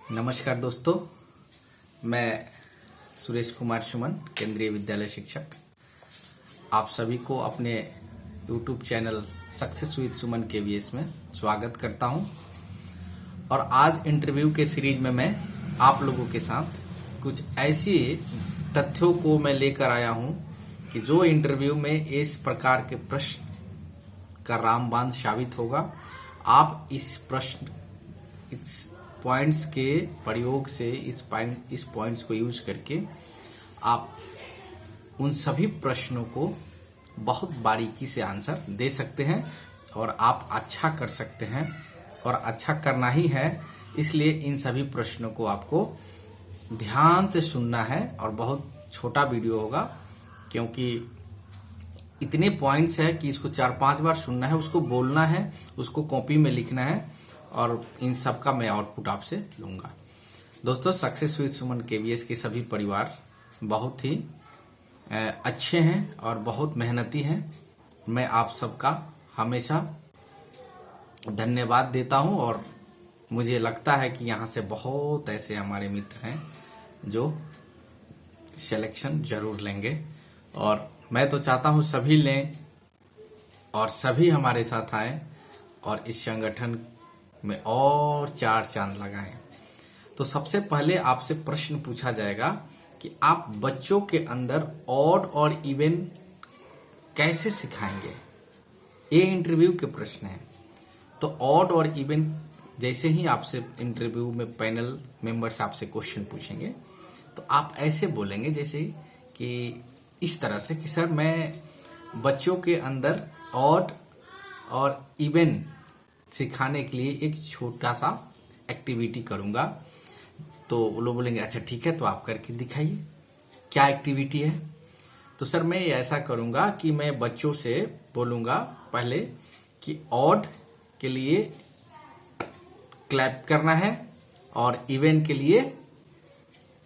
नमस्कार दोस्तों, मैं सुरेश कुमार सुमन, केंद्रीय विद्यालय शिक्षक, आप सभी को अपने YouTube channel success with Suman KVS में स्वागत करता हूं। और आज इंटरव्यू के सीरीज में मैं आप लोगों के साथ कुछ ऐसी तथ्यों को मैं लेकर आया हूं कि जो इंटरव्यू में इस प्रकार के प्रश्न का रामबाण साबित होगा। आप इस पॉइंट्स के प्रयोग से इस पॉइंट्स को यूज करके आप उन सभी प्रश्नों को बहुत बारीकी से आंसर दे सकते हैं और आप अच्छा कर सकते हैं। और अच्छा करना ही है, इसलिए इन सभी प्रश्नों को आपको ध्यान से सुनना है। और बहुत छोटा वीडियो होगा क्योंकि इतने पॉइंट्स है कि इसको 4-5 बार सुनना है, उसको बोलना है, उसको कॉपी में लिखना है और इन सब का मैं आउटपुट आपसे लूंगा। दोस्तों, सक्सेस विद सुमन KVS के सभी परिवार बहुत ही अच्छे हैं और बहुत मेहनती हैं। मैं आप सबका हमेशा धन्यवाद देता हूं और मुझे लगता है कि यहाँ से बहुत ऐसे हमारे मित्र हैं जो सिलेक्शन जरूर लेंगे। और मैं तो चाहता हूं सभी लें और सभी हमारे साथ आए और इस संगठन में और 4 चांद लगाएं। तो सबसे पहले आपसे प्रश्न पूछा जाएगा कि आप बच्चों के अंदर ऑड और इवन कैसे सिखाएंगे। ये इंटरव्यू के प्रश्न हैं। तो ऑड और इवन जैसे ही आपसे इंटरव्यू में पैनल मेंबर्स आपसे क्वेश्चन पूछेंगे तो आप ऐसे बोलेंगे जैसे कि इस तरह से कि सर, मैं बच्चों के अंदर ऑड और इवन सिखाने के लिए एक छोटा सा एक्टिविटी करूंगा। तो वो लोग बोलेंगे अच्छा ठीक है, तो आप करके दिखाइए क्या एक्टिविटी है। तो सर, मैं ऐसा करूंगा कि मैं बच्चों से बोलूंगा पहले कि ऑड के लिए क्लैप करना है और इवन के लिए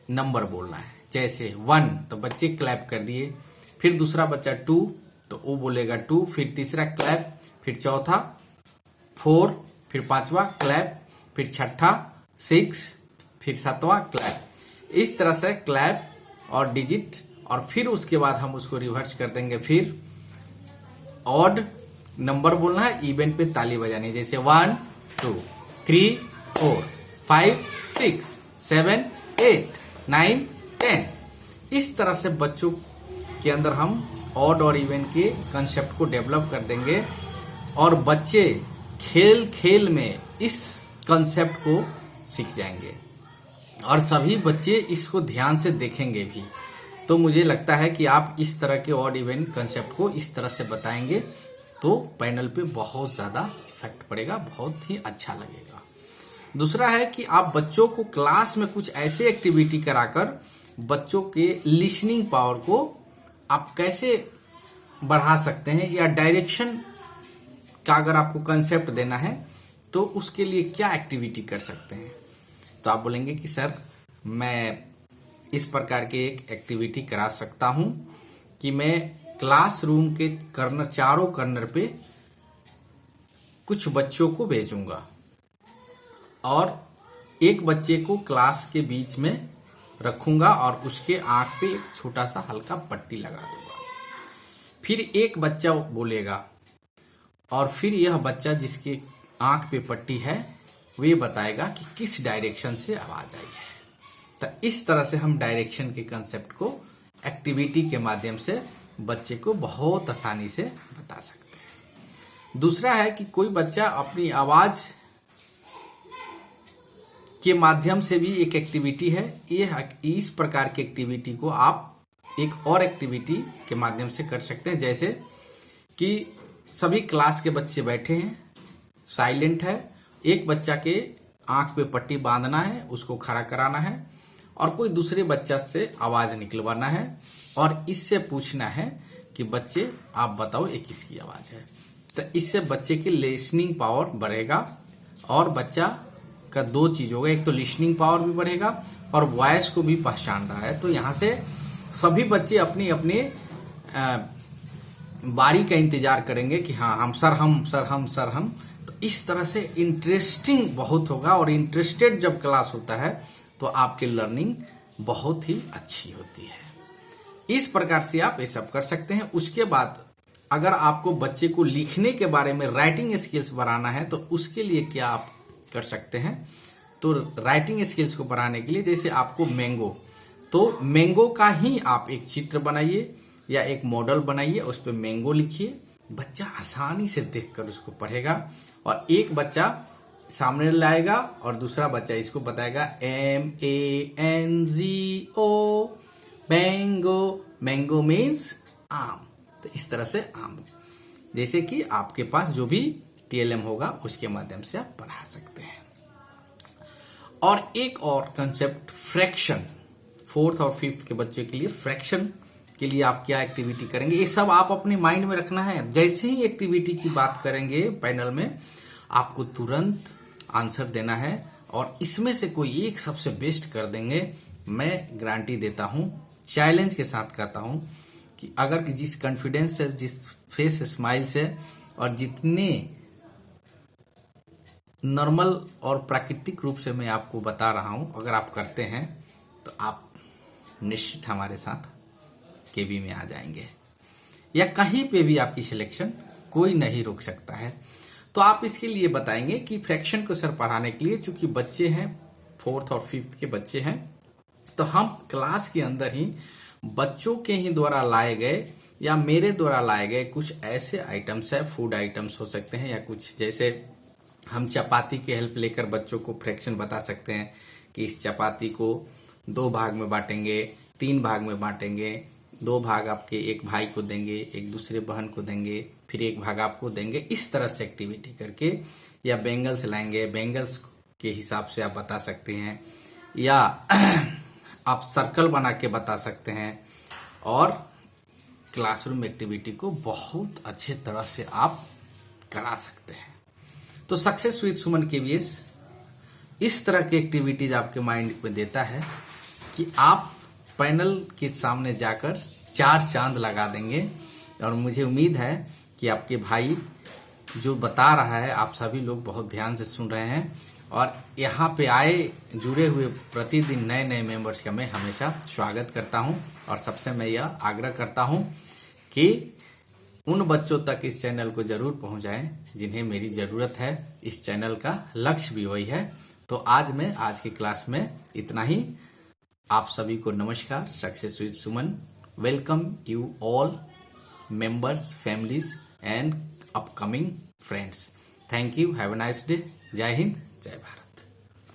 नंबर बोलना है। जैसे 1 तो बच्चे क्लैप कर दिए, फिर दूसरा बच्चा 2 तो वो बोलेगा 2, फिर तीसरा क्लैप, फिर चौथा 4, फिर पांचवा क्लैप, फिर छठा 6, फिर 7वां क्लैप। इस तरह से क्लैप और डिजिट, और फिर उसके बाद हम उसको रिवर्स कर देंगे। फिर ऑड नंबर बोलना है, इवन पे ताली बजानी है। जैसे 1 2 3 4 5 6 7 8 9 10। इस तरह से बच्चों के अंदर हम ऑड और इवन के कंसेप्ट को डेवलप कर देंगे और बच्चे खेल खेल में इस कंसेप्ट को सीख जाएंगे और सभी बच्चे इसको ध्यान से देखेंगे भी। तो मुझे लगता है कि आप इस तरह के ऑड इवन कंसेप्ट को इस तरह से बताएंगे तो पैनल पे बहुत ज्यादा इफेक्ट पड़ेगा, बहुत ही अच्छा लगेगा। दूसरा है कि आप बच्चों को क्लास में कुछ ऐसे एक्टिविटी कराकर बच्चों के लिसनिंग पावर को आप कैसे बढ़ा सकते हैं, या डायरेक्शन का अगर आपको कंसेप्ट देना है तो उसके लिए क्या एक्टिविटी कर सकते हैं। तो आप बोलेंगे कि सर, मैं इस प्रकार के एक एक्टिविटी करा सकता हूं कि मैं क्लासरूम के चारों कर्नर पे कुछ बच्चों को भेजूंगा और एक बच्चे को क्लास के बीच में रखूंगा और उसके आंख पे एक छोटा सा हल्का पट्टी लगा दूंगा। फिर एक बच्चा बोलेगा और फिर यह बच्चा जिसके आंख पे पट्टी है वे बताएगा कि किस डायरेक्शन से आवाज आई है। तो इस तरह से हम डायरेक्शन के कंसेप्ट को एक्टिविटी के माध्यम से बच्चे को बहुत आसानी से बता सकते हैं। दूसरा है कि कोई बच्चा अपनी आवाज के माध्यम से भी एक एक्टिविटी है। इस प्रकार की एक्टिविटी को आप एक और एक्टिविटी के माध्यम से कर सकते हैं। जैसे कि सभी क्लास के बच्चे बैठे हैं, साइलेंट है, एक बच्चा के आंख पे पट्टी बांधना है, उसको खड़ा कराना है और कोई दूसरे बच्चा से आवाज निकलवाना है और इससे पूछना है कि बच्चे आप बताओ ये किसकी आवाज है। तो इससे बच्चे की लिसनिंग पावर बढ़ेगा और बच्चा का 2 चीज होगा, एक तो लिसनिंग पावर भी बढ़ेगा और वॉइस को भी पहचान रहा है। तो यहाँ से सभी बच्चे अपनी अपनी बारी का इंतजार करेंगे कि हाँ, हम सर हम। तो इस तरह से इंटरेस्टिंग बहुत होगा, और इंटरेस्टेड जब क्लास होता है तो आपकी लर्निंग बहुत ही अच्छी होती है। इस प्रकार से आप ये सब कर सकते हैं। उसके बाद अगर आपको बच्चे को लिखने के बारे में राइटिंग स्किल्स बढ़ाना है तो उसके लिए क्या आप कर सकते हैं, तो राइटिंग स्किल्स को बढ़ाने के लिए जैसे आपको मैंगो, तो मैंगो का ही आप एक चित्र बनाइए या एक मॉडल बनाइए, उस पर मैंगो लिखिए, बच्चा आसानी से देखकर उसको पढ़ेगा। और एक बच्चा सामने लाएगा और दूसरा बच्चा इसको बताएगा MANGO, मैंगो, मैंगो मीन्स आम। तो इस तरह से आम, जैसे कि आपके पास जो भी TLM होगा उसके माध्यम से आप पढ़ा सकते हैं। और एक और कंसेप्ट फ्रैक्शन, 4th और 5th के बच्चों के लिए फ्रैक्शन के लिए आप क्या एक्टिविटी करेंगे, ये सब आप अपने माइंड में रखना है। जैसे ही एक्टिविटी की बात करेंगे पैनल में, आपको तुरंत आंसर देना है और इसमें से कोई एक सबसे बेस्ट कर देंगे। मैं गारंटी देता हूं, चैलेंज के साथ कहता हूं कि अगर जिस कॉन्फिडेंस से, जिस फेस स्माइल से और जितने नॉर्मल और प्राकृतिक रूप से मैं आपको बता रहा हूं, अगर आप करते हैं तो आप निश्चित हमारे साथ केबी में आ जाएंगे, या कहीं पे भी आपकी सिलेक्शन कोई नहीं रोक सकता है। तो आप इसके लिए बताएंगे कि फ्रैक्शन को सर पढ़ाने के लिए, चूंकि बच्चे हैं 4th और 5th के बच्चे हैं, तो हम क्लास के अंदर ही बच्चों के ही द्वारा लाए गए या मेरे द्वारा लाए गए कुछ ऐसे आइटम्स है, फूड आइटम्स हो सकते हैं, या कुछ जैसे हम चपाती की हेल्प लेकर बच्चों को फ्रैक्शन बता सकते हैं कि इस चपाती को 2 भाग में बांटेंगे, 3 भाग में बांटेंगे, 2 भाग आपके एक भाई को देंगे, एक दूसरे बहन को देंगे, फिर 1 भाग आपको देंगे। इस तरह से एक्टिविटी करके, या बेंगल्स लाएंगे, बेंगल्स के हिसाब से आप बता सकते हैं, या आप सर्कल बना के बता सकते हैं, और क्लासरूम एक्टिविटी को बहुत अच्छे तरह से आप करा सकते हैं। तो सक्सेस विद सुमन KVS इस तरह की एक्टिविटीज आपके माइंड में देता है कि आप पैनल के सामने जाकर 4 चांद लगा देंगे। और मुझे उम्मीद है कि आपके भाई जो बता रहा है, आप सभी लोग बहुत ध्यान से सुन रहे हैं, और यहाँ पे आए जुड़े हुए प्रतिदिन नए नए मेंबर्स का मैं हमेशा स्वागत करता हूँ। और सबसे मैं यह आग्रह करता हूँ कि उन बच्चों तक इस चैनल को जरूर पहुंचाएं जिन्हें मेरी जरूरत है। इस चैनल का लक्ष्य भी वही है। तो आज की क्लास में इतना ही। आप सभी को नमस्कार। Success with Suman welcome you all members, families and upcoming friends. Thank you. Have a nice day. जय हिंद, जय भारत।